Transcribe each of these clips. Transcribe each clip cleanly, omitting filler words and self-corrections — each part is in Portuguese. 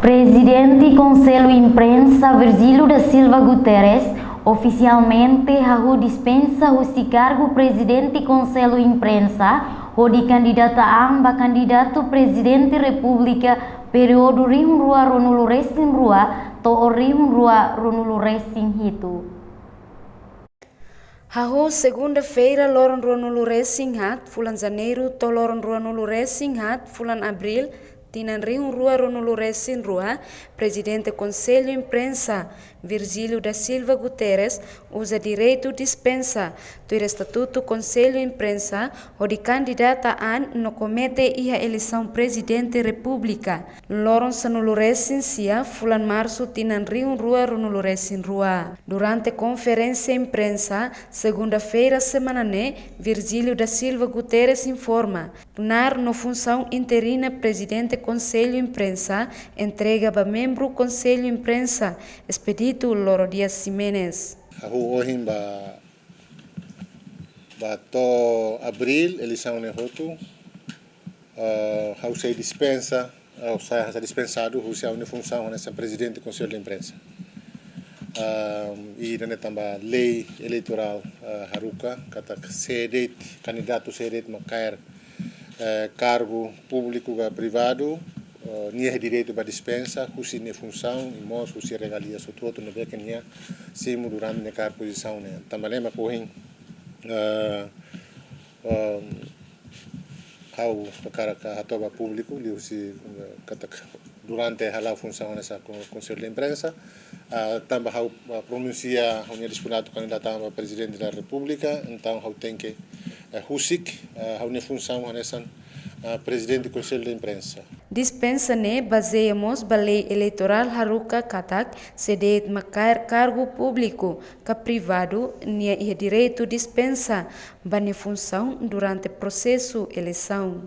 Presidente Conselho Imprensa Virgílio da Silva Guterres oficialmente dispensa o cargo Presidente Conselho Imprensa o de candidataan ba candidato Presidente República período rihun rua ronulu resin rua to rihun rua ronulu resin hitu. Segunda-feira, loron ronulu resin hat, fulan janeiro, to loron ronulu resin hat, fulan abril, tinan rihun rua ronulu resin rua, Presidente Conselho Imprensa Virgílio da Silva Guterres usa direito dispensa do Estatuto Conselho Imprensa ou de candidataan no comete iha eleição Presidente República. Loron sanulu resin sia fulan março tinan rihun rua ronulu resin rua. Durante conferência imprensa, segunda-feira semanane, Virgílio da Silva Guterres informa nar no função interina Presidente Conselho Imprensa entrega ba membro Conselho Imprensa expedito Loro Dias Ximenes. Hoje ba to abril eleição ne hotu sei dispensa ou sai dispensado o seu função nessa Presidente do Conselho de Imprensa. E também lei eleitoral haruka kata sedet candidato sedet makair cargo público ou privado nia direito para dispensa husi ne função e mos husi regalia so tudo no que nia simu durante ne car posição né também ma correm how para atoba público li husi kata durante a função nessa conselho de imprensa também how pronuncia a disponível candidato a presidente da República então how tem que husik how ne função nessa Presidente do Conselho de Imprensa. Dispensa ne baseamos ba lei eleitoral haruka katak sedet makair cargo público ka privado nia ia direito dispensa ba ne função durante processo eleição.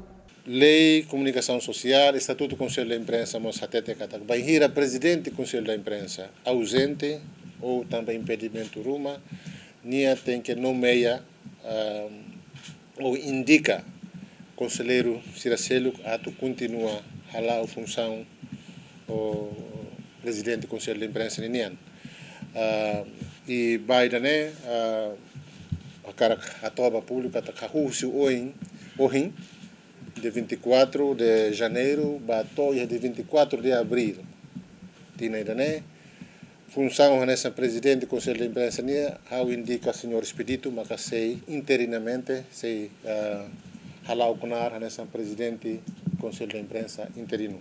Lei Comunicação Social, Estatuto do Conselho de Imprensa mos atete katak ba hira Presidente do Conselho de Imprensa ausente ou também impedimento ruma nia tem que nomeia ou indica conselheiro Ciracelo ato continua a função o presidente do Conselho de Imprensa ninian e baidane a cara atoba pública ta kahusi ohin de 24 de janeiro bato e de 24 de abril tinai função nessa presidente do Conselho de Imprensa nia ao indica senhor expedito macasei interinamente sei halau kunar nessa presidente do Conselho de Imprensa interino.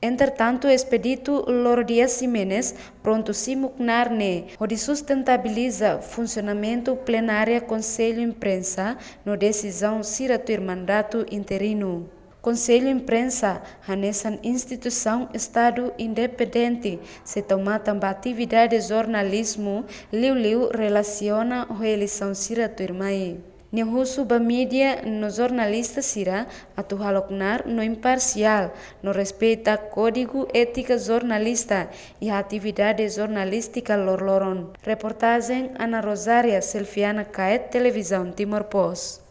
Entretanto, expedito Loro Dias Ximenes pronto se muknar ne, onde sustentabiliza funcionamento plenária Conselho Imprensa no decisão siratur mandato interino. Conselho Imprensa, nessa instituição Estado independente, se toma também atividade de jornalismo, liu relaciona a eleição siratur mai. Nehusu ba mídia no jornalista sira atu haloknar no imparcial, no respeita código ética jornalista e a atividade jornalística lorloron. Reportagem Ana Rosária Selfiana Caet Televisão Timor Post.